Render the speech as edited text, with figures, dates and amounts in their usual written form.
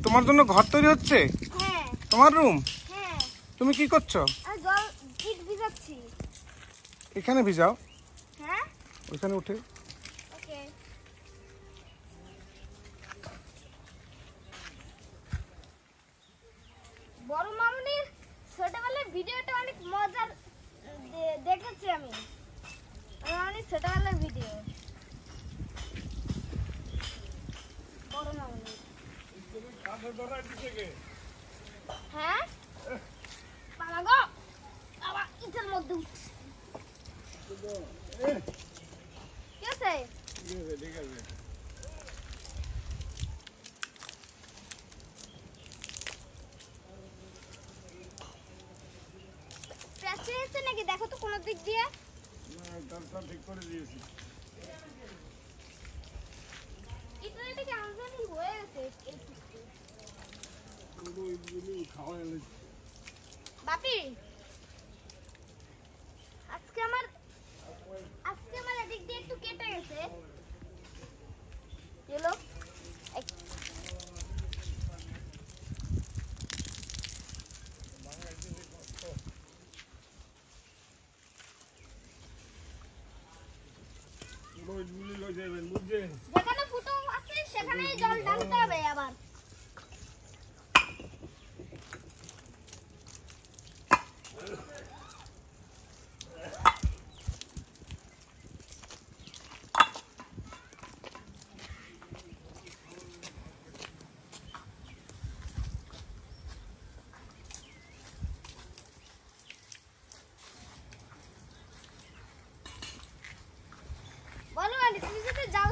তোমার জন্য ঘর তৈরি হচ্ছে। হ্যাঁ। তোমার রুম। হ্যাঁ। তুমি কি করছো? জল ইট ভিজাচ্ছি। এখানে ভিজাও। হ্যাঁ। ওইখানে উঠে। ওকে। বড় মামুনির ছোটবেলার ভিডিওটা অনেক মজার দেখেছি আমি। অনেক ছোটবেলার ভিডিও। বড় মামুনি। হ্যাঁ? বাবা গো, বাবা ইটের মধ্যে উঠছে। কি আছে? প্রেসার আছে নাকি দেখো তো কোন দিক দিয়ে? না, তারটা ঠিক করে দিয়েছি। ইটটা কেমন জানি হয়ে গেছে। বাপি, আজকে আমার এদিক দিয়ে একটু কেটে গেছে। চলো যেখানে ফুটো আছে সেখানে জল ঢালতে হবে আবার। বলো আন্টি, তুমি যদি যাও